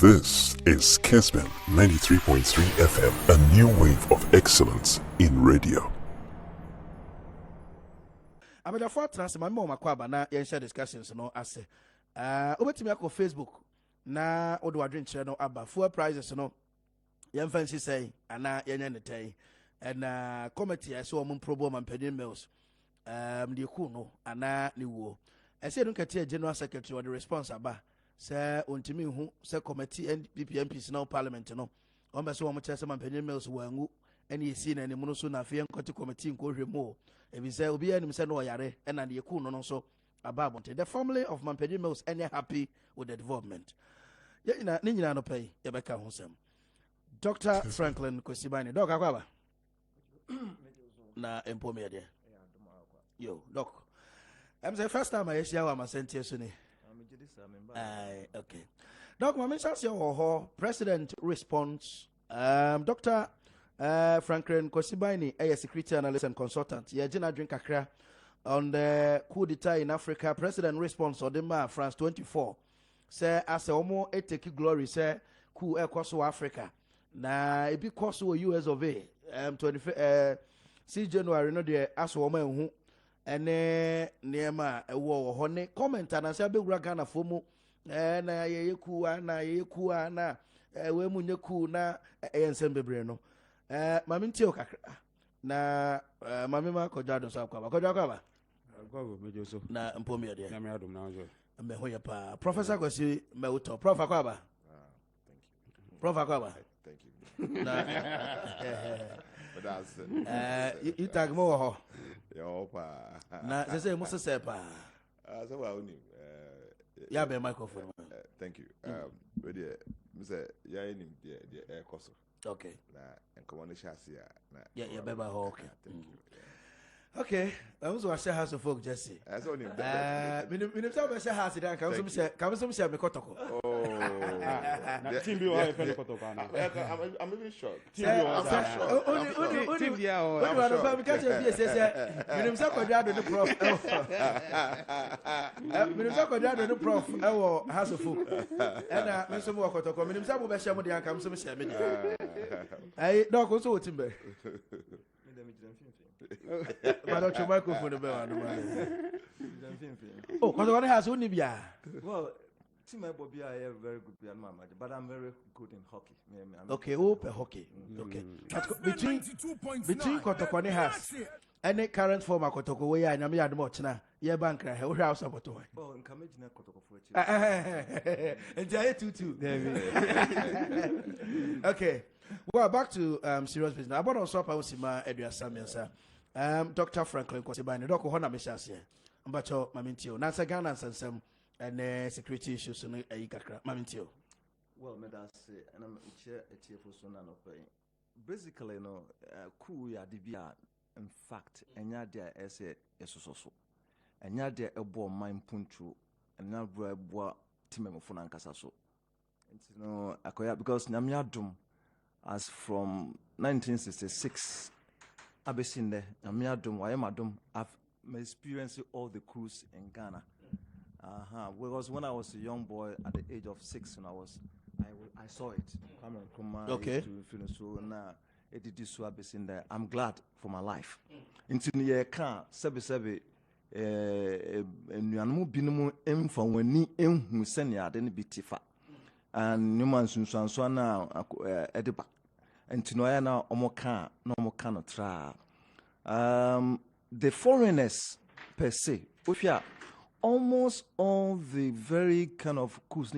This is Kessben 93.3 FM, a new wave of excellence in radio. I'm the fourth trans my mom akwaba na yen share discussions no ase. Obetimi akọ Facebook na odo adwen kire no aba fuel prices no yen fancy say ana yen ne tai and committee I saw mum problem and Atta Mills the ku no ana ni wo. I say don't get general secretary or the response aba. Say untimi hu say committee NPP MPs now parliament no on be so mo chese man Atta Mills wangu ene yesi na ne mu no so na afi nkoti committee nko hwemo e bi say obi anim say no yare and the ku no so ababonte the family of Atta Mills any happy with the development ye ina ni nyina no pay ye beka ho sem Dr. Franklin Kosibani doc akwaba na empo me de yo doc I'm the first time I hear what my sentence so ni okay. Doc, my mention your president response. Dr. Franklin Kosibani, a security analyst and consultant. Yeah, Jena drink akra on the coup d'etat in Africa. President response or the France 24. Say as a homo eteki glory say coup ekoso Africa. Na ebi koso US of A. 6 January no de aso homo ehu. Ene niema ewo hone comment and say begura Ghana fomu na ye kuwa na we munye ku na ensem bebre no mami ntio kakra na mami ma kodado so akwa kodado mejoso na mpomi de na me adom na zo me hoya pa professor Kwasi Mewuto prof akwaba Thank you. prof akwaba Thank you. na But that's you tag mo ho yo pa. na say mo se pa So wa oni ya be microphone thank you. But me say ya ni the air cost. okay Na enkomo ne shase na ya be ba ho okay thank you. okay I'm so share house of folk Jesse That's only minim say be share house dan kam so me me kotoko Oh. na team bi o ha fe koto ka na I'm even shocked. team bi o ha only team bi o only one of am catch be say minim say kodado no prof minim say kodado no prof e wo house of folk and me so mo kotoko minim say mo be share mo de kam so me share me de ai doc so wotimbe but your microphone be one oh because one has only bia well team Bobby are very good player but I'm very good in hockey. Okay, hockey. Okay. Between Kotoko has any current former Kotoko way and Yami Admochna, ye bank who house of Otoy. Oh, and Kamajina Kotoko for and Jay too. Okay. Well, back to serious business. About on Swap Ausima Edria Samuel, sir. Dr. Franklin Kosibani, Dr. Hona Mishas here. But your Mamintio, Nasa Ghana and some and security issues in a kakra. Mamintio. Well, Medasi, and I'm a chair for Sunan of basically, no, cool ya dibia, in fact, and ya there as a so, and ya there a boy mine punchu, and now boy Timemo Funancasaso. It's no, because Namia Dum, as from 1966, I've been seen there, Namia Dum, Wayamadum, I've experienced all the coups in Ghana. Because when I was a young boy at the age of 6, when I saw it. Okay. So now it did this in there. I'm glad for my life. Into the year car, Sebi, Nuamu Binimu M from when ni M Musenia didn't be Tifa. And Newman Sunsana Ediba. And Tinoyana Omoka, no more cannot try. The foreigners per se, if you are almost all the very kind of coups,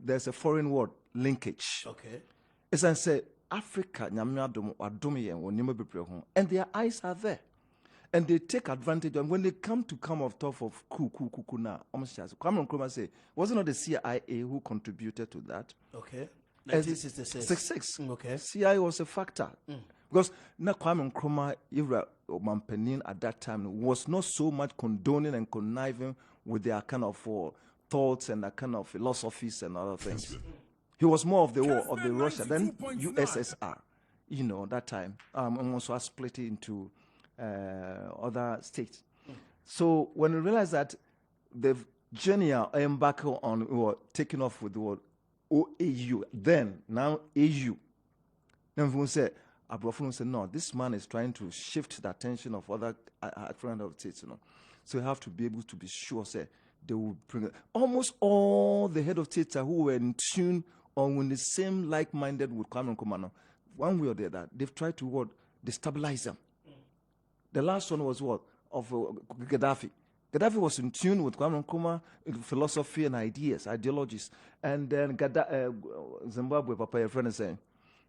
there's a foreign word linkage. Okay. As I say, Africa, and their eyes are there. And they take advantage. And when they come off top of now, Cameron Nkrumah say, wasn't it the CIA who contributed to that? Okay. 1966. Okay. CIA was a factor. Because Kwame Nkrumah Mampenin at that time was not so much condoning and conniving with their kind of thoughts and their kind of philosophies and other things. He was more of the war of the Russia than USSR, that time. And also split it into other states. So when we realized that journey I embark on taking off with the word OAU. Then now AU. Then everyone said, Abrafun said, no, this man is trying to shift the attention of other friends of states, So you have to be able to be sure, say, they will bring it. Almost all the head of states who were in tune or in the same like-minded with Kwame Nkrumah, one way or the other, they've tried to destabilize them. The last one was of Gaddafi. Gaddafi was in tune with Kwame Nkrumah, philosophy and ideologies. And then Zimbabwe, Papa, your friend is saying,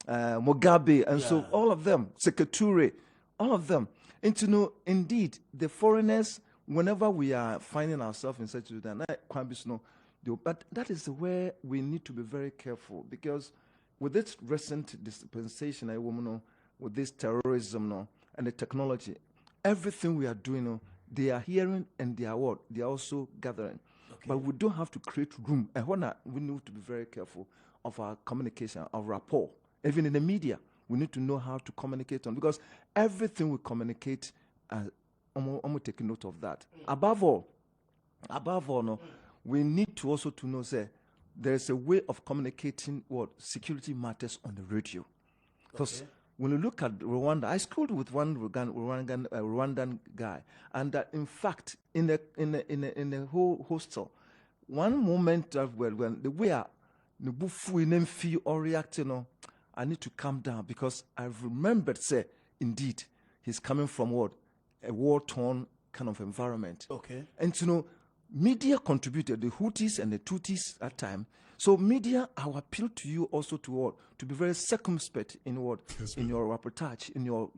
Mugabe, and so all of them, Sekature, all of them. And to know, indeed, the foreigners, whenever we are finding ourselves in such a situation, but that is where we need to be very careful, because with this recent dispensation, with this terrorism and the technology, everything we are doing, they are hearing and they are They are also gathering. Okay. But we don't have to create room. And we need to be very careful of our communication, of rapport. Even in the media, we need to know how to communicate on, because everything we communicate, I'm taking note of that. Above all, we need to also to know, say, there's a way of communicating security matters on the radio. Because when you look at Rwanda, I schooled with one Rwandan guy, and that in fact, in the whole hostel, one moment when the way the bufu feel or reacting, I need to calm down, because I've remembered, say, indeed, he's coming from a war-torn kind of environment. Okay. And media contributed, the Houthis and the Tutsis at time. So media, I will appeal to you also to be very circumspect in in your reportage, in your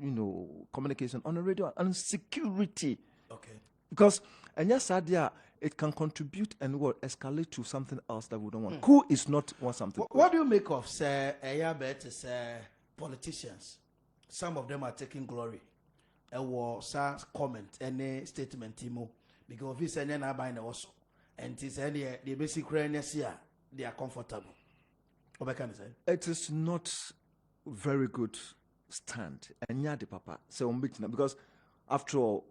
communication on the radio and security. Okay. Because and yes, idea it can contribute and escalate to something else that we don't want. Coup is not something. What do you make of politicians? Some of them are taking glory. Comment any statement because if any na buying also and it's any the basic they are comfortable. What can I say? It is not very good stand and papa so because after all,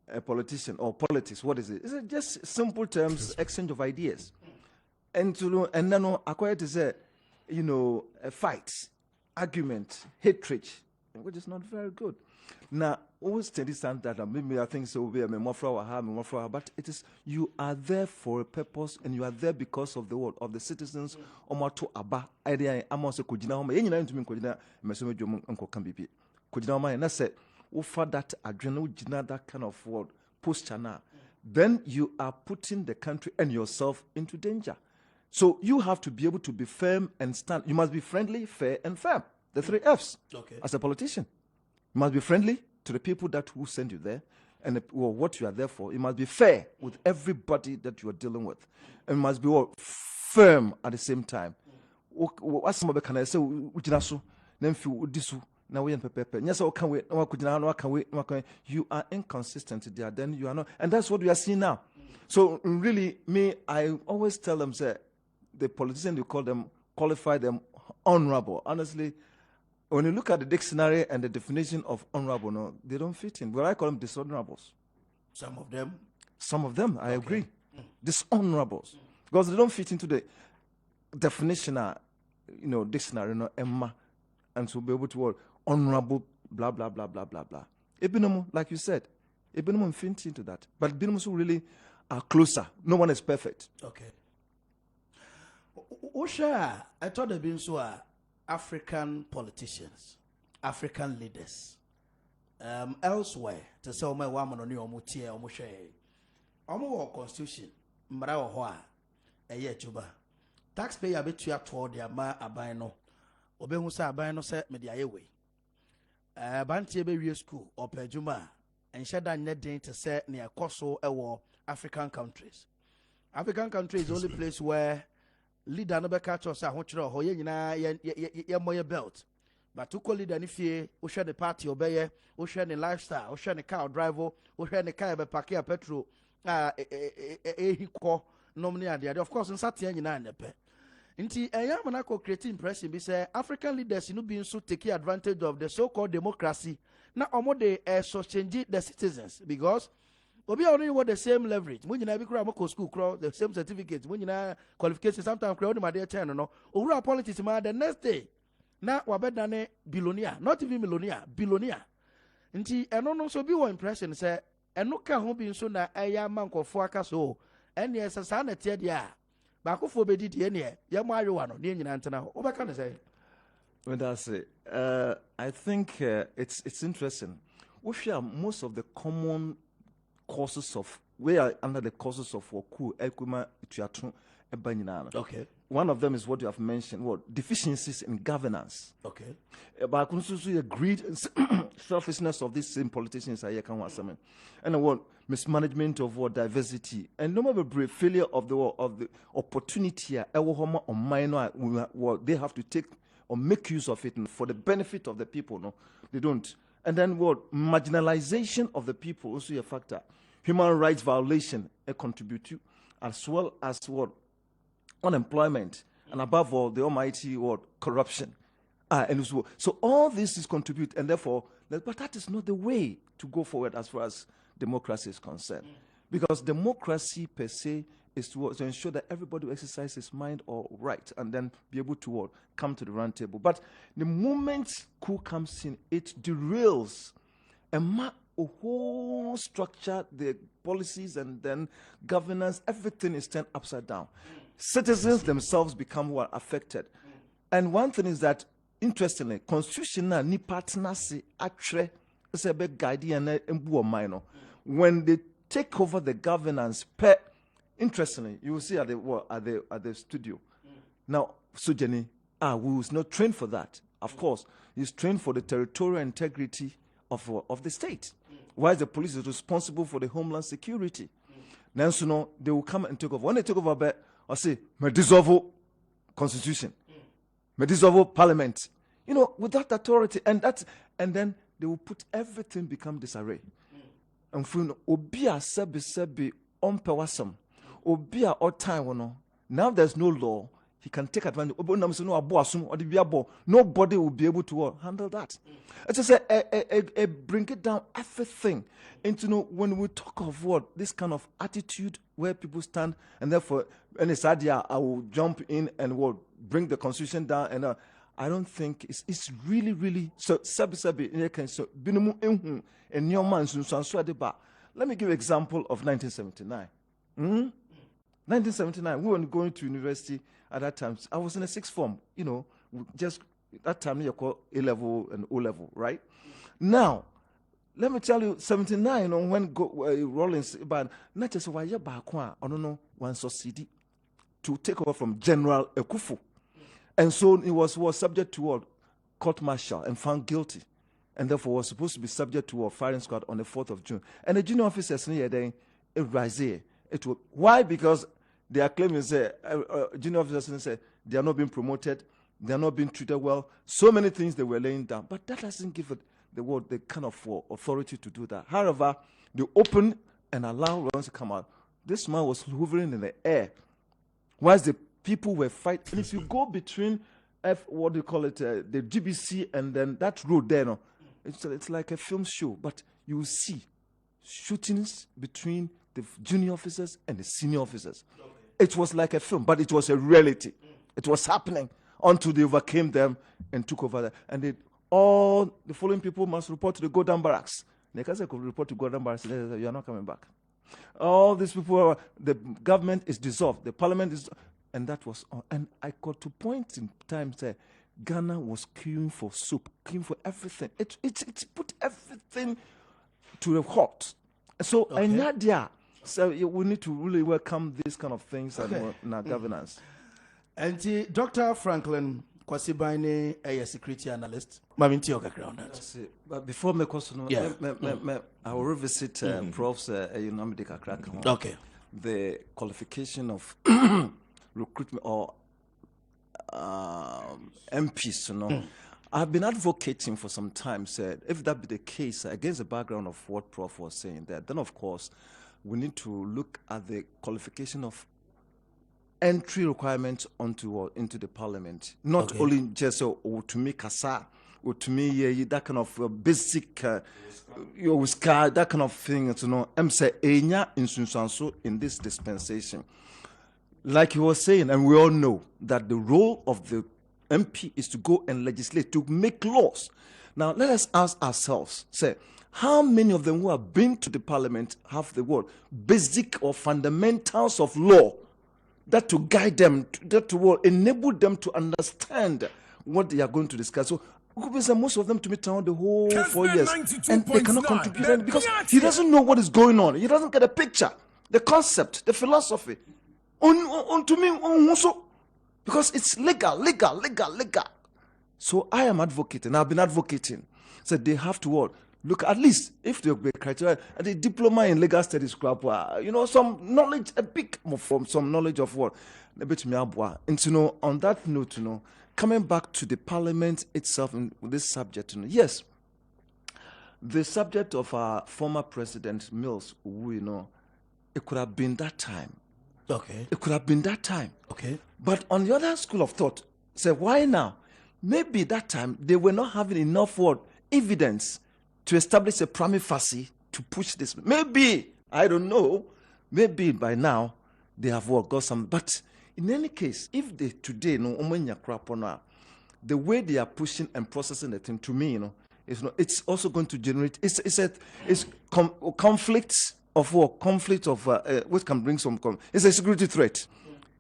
a politician or politics, what is it? Is it just simple terms, exchange of ideas? And then acquired to say, a fight, argument, hatred, which is not very good. Now, always steady stand that maybe I think so will be a but it is you are there for a purpose and you are there because of the word of the citizens. Omato aba idea among kujina home. To me kujina mesomejo uncle can be kujina home and I said, offer that adrenaline, that kind of word posture now. Then you are putting the country and yourself into danger. So you have to be able to be firm and stand. You must be friendly, fair, and firm. The 3 Fs. Okay. As a politician. You must be friendly to the people that who send you there and what you are there for. You must be fair with everybody that you are dealing with. And you must be firm at the same time. What somebody can I say? You are inconsistent there. Then you are not. And that's what we are seeing now. So really, I always tell them, say, the politicians, you qualify them honorable. Honestly, when you look at the dictionary and the definition of honorable, they don't fit in. But I call them dishonorables. Some of them? Some of them, I agree. Dishonorables. Because they don't fit into the definition, dictionary, Emma. And so be able to word honorable, blah, blah, blah, blah, blah, blah. Ebinomo, like you said, Ebinomo fit into that. But Ebinomo really are closer. No one is perfect. Okay. Osha, I thought they've been so African politicians, African leaders, elsewhere, to say, my woman on your mutia or mushe, our constitution, Mara Hoa, a year tuba. Taxpayer bet you toward their ma abino, Obehusa abino set media away. Bantie baby school or Pejuma, and Shadan Nedin to set near Koso or African countries. African countries is the only place where leader no be catch us ho kire ho ye nyina ye moye belt but to call leader ni fie wo hwe the party obeye wo hwe the lifestyle wo hwe the car drive wo hwe the car be park ya petrol ehiko nomni ade of course nsate nyina nepe nti eyam na ko create impression be say African leaders no be so take advantage of the so called democracy na omo dey so change the citizens because Obi only want the same leverage. When you na be kura mo school kura the same certificate. When you na qualification sometimes kura only my dear turn no. Owura politics ma the next day. Na wabeda ne billionaire, not even millionaire, billionaire. Nti eno no so bi wo impression say eno ka ho bi nso na eya mankofo aka so. Ene esa sa na tie dia. Ba ko fo be di die ne ye mo ayewa no ne nyina ntena ho. Obeka ne say. Well, that's it. I think it's interesting. We share most of the common causes of we are under the causes of Waku Ekuma Tuatun Ebanina. Okay. One of them is what you have mentioned, what deficiencies in governance. Okay. But the greed and selfishness of these same politicians I can want something. And what mismanagement of what diversity and no matter brave failure of the opportunity or minor what they have to take or make use of it for the benefit of the people. No, they don't. And then what marginalization of the people also a factor. Human rights violation a contribute to, as well as what unemployment, and above all, the almighty word corruption. And so all this is contribute, and therefore, but that is not the way to go forward as far as democracy is concerned. Because democracy per se is to ensure that everybody will exercise his mind or right, and then be able to come to the round table. But the moment coup comes in, it derails a whole structure, the policies, and then governance, everything is turned upside down. Citizens themselves become affected. And one thing is that, interestingly, constitution na ni partner se atre se be guardian embu minor. When they take over the governance, interestingly, you will see at the studio. Now, Sujani, we was not trained for that. Of course, he's trained for the territorial integrity of the state. Why the police is responsible for the homeland security. Now, so no, they will come and take over. When they take over, I say, me dissolve constitution, me dissolve parliament. You know, with that authority, and then they will put everything become disarray. And for obia sebi ompewasam, obia all time now there's no law. He can take advantage. Nobody will be able to handle that. It's just bring it down everything into when we talk of this kind of attitude where people stand, and therefore, and it's idea I will jump in and bring the constitution down, and I don't think it's really so sabi so binimu enhu and your man so let me give you an example of 1979. 1979, we were going to university at that time. I was in a sixth form, just that time you call A-level and O-level, right? Now, let me tell you, 79, when Rollins, but not just why you're back, I don't know, one succeeded to take over from General Ekufu. And so he was subject to court martial and found guilty. And therefore was supposed to be subject to a firing squad on the 4th of June. And the junior officers near then, why? Because they are claiming, junior officers say they are not being promoted, they are not being treated well. So many things they were laying down. But that doesn't give it the kind of authority to do that. However, they open and allow Rollins to come out. This man was hovering in the air. Whilst the people were fighting. And if you go between the GBC and then that road there, it's like a film show. But you will see shootings between the junior officers and the senior officers. Okay. It was like a film, but it was a reality. It was happening until they overcame them and took over. And all the following people must report to the Godan Barracks. They can say, report to Godan Barracks, you are not coming back. All these people, the government is dissolved, the parliament is, and that was on. And I got to point in time say, Ghana was queuing for soup, queuing for everything. It put everything to the halt. So, and Nadia, so we need to really welcome these kind of things in our governance. And Dr. Franklin Kwasibane, a security analyst. Maminti on that. But before my question, I will revisit Prof's okay. The qualification of recruitment or MPs, I've been advocating for some time, said if that be the case, against the background of what Prof was saying there, then of course we need to look at the qualification of entry requirements into the parliament, not only just to make Kasa to me, that kind of basic, that kind of thing, I'm saying, in this dispensation. Like he was saying, and we all know that the role of the MP is to go and legislate, to make laws. Now, let us ask ourselves, say, how many of them who have been to the parliament have the word basic or fundamentals of law that to guide them, that will enable them to understand what they are going to discuss? So, most of them to meet around the whole 4 years, and they cannot contribute anything because he doesn't know what is going on. He doesn't get a picture, the concept, the philosophy. To me, also, because it's legal. So I am advocating. I've been advocating. So they have to what? Look, at least if they be criteria, the diploma in legal studies, some knowledge, a big from some knowledge of what. And on that note, coming back to the parliament itself in this subject, yes, the subject of our former president Mills, it could have been that time. Okay. It could have been that time. Okay. But on the other school of thought, say, why now? Maybe that time they were not having enough evidence to establish a prima facie to push this. Maybe, I don't know, maybe by now they have got some. But in any case, if they today, the way they are pushing and processing the thing, to me, it's also going to generate, conflicts of war, conflict of which can bring some. It's a security threat.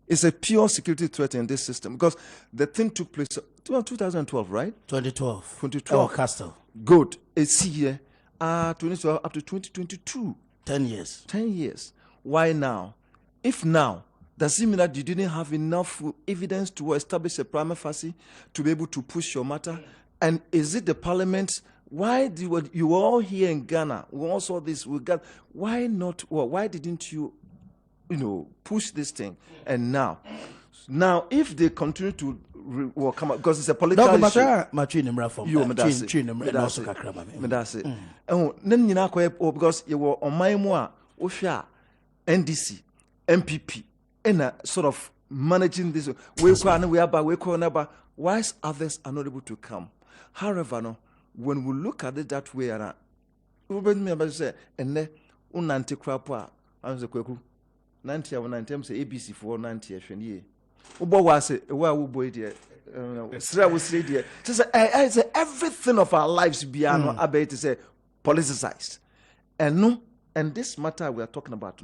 It's a pure security threat in this system because the thing took place 2012, right? 2012. Oh, Castle. Good. It's here. 2012 up to 2022. 10 years. 10 years. Why now? If now, does it mean that you didn't have enough evidence to establish a prima facie to be able to push your matter? And is it the parliament? Why you were all here in Ghana? We all saw this. Why not? Well, why didn't you, push this thing? And now, if they continue to come up, because it's a political issue. Because you were on my more NDC, MPP, and sort of managing this. Why others are not able to come? However, no. When we look at it that way, we say, and then unanti crapa, I'm the Kwaku 90 or 90 say ABC for 90 years. Ubo was a well boy dear. Sra was say dear. I say everything of our lives beyond abate to say politicized. And this matter we are talking about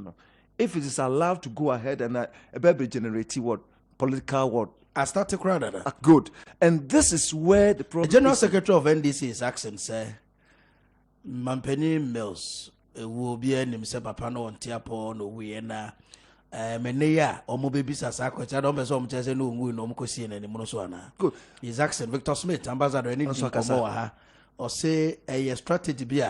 if it is allowed to go ahead and a baby generate what political what. I start to cry that. Good. And this is where the problem. The General Secretary of NDC is asking, say, Mampeni Mills will be an himself upon on Tiapo, no Wiena, Menea, or Mobaby Sasako. I don't know some Chess and no Mukosi and Monoswana. Good. He's asking Victor Smith, Ambassador, any or say a strategy be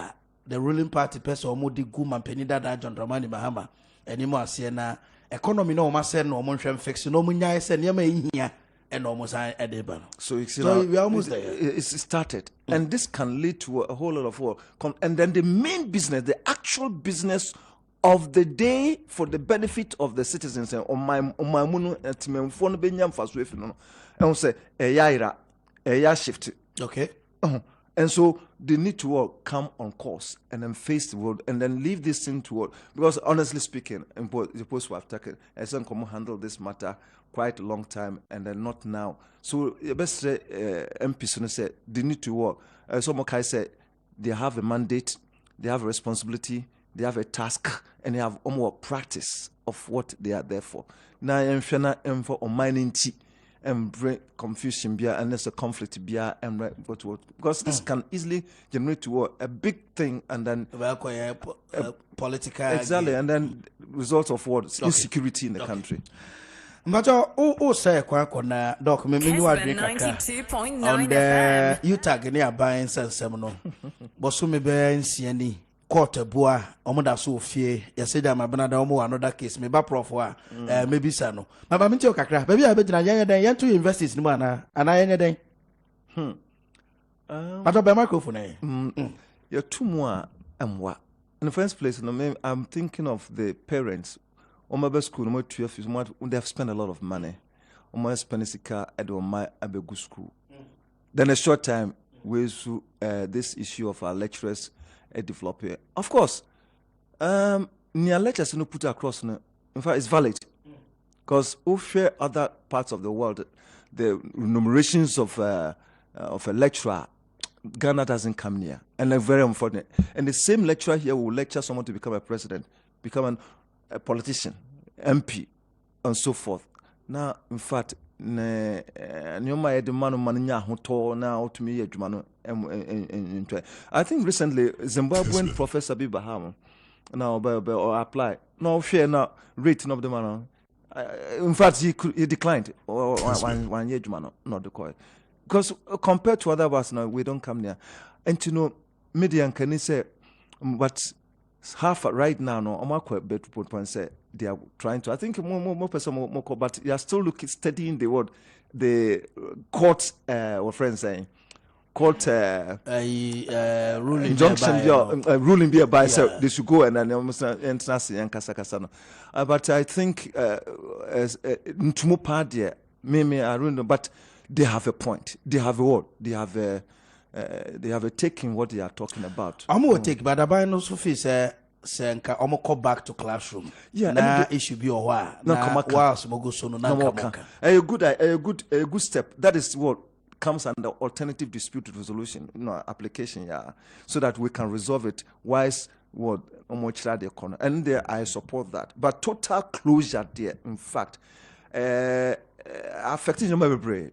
the ruling party person or Modi Guma Penida John Dramani Bahama, anymore Siena. Economy no masen no monsham fix no munya sen yama here and almost edible. So we're almost there. It's started. And this can lead to a whole lot of work. And then the main business, the actual business of the day for the benefit of the citizens on my munu phone benyam fast with no. And say a shift. Okay. And so they need to come on course and then face the world and then leave this thing to work. Because honestly speaking, the post we have taken, SNCOM handled this matter quite a long time and then not now. So the best say MPs say they need to work. Some guys say they have a mandate, they have a responsibility, they have a task, and they have more practice of what they are there for. Now I'm for mining tea. And bring confusion and there's a conflict and what because this can easily generate to a big thing and then political exactly and then results of what insecurity in the country. Macho say Kwakye document me on the UTAG near buying sense seminal. Bosumi be nsiani court boa omoda so fie yesi da mabana omo another case me ba prof wa maybe sano maba minti o kakra baby a be gina yan den yan to universities ni ana yan den ato be microphone you're too more amwa in the first place I'm thinking of the parents omo school no 12 is what they have spent a lot of money omo spend sika at my abegu school then a short time ways to this issue of our lecturers develop here. Of course, near lectures no put across. No, in fact, it's valid because over other parts of the world, the remunerations of a lecturer, Ghana doesn't come near, and they're very unfortunate. And the same lecturer here will lecture someone to become a president, become a politician, MP, and so forth. Now, in fact, I think recently Zimbabwean Professor Bibaham now apply no share now rating of the man. In fact, he declined one year not the coin. Because compared to other ones now, we don't come near. And you know, media can say, but half right now, no, I'm quite better to point say they are trying to. I think more person more, but they are still studying the word, the court, what friends saying, court ruling injunction, ruling be by so they should go and then international and kasakasano. But I think as ntumo party, maybe I don't know, but. They have a point. They have a word. They have a take in what they are talking about. I'm going to take, but I know Sophie say nka I'm go back to classroom. Yeah, na it should be a while. Na whilst mo go so no na a good step. That is what comes under alternative dispute resolution, application, so that we can resolve it. Whilst what the corner, and there I support that. But total closure there, in fact. Affecting my brain.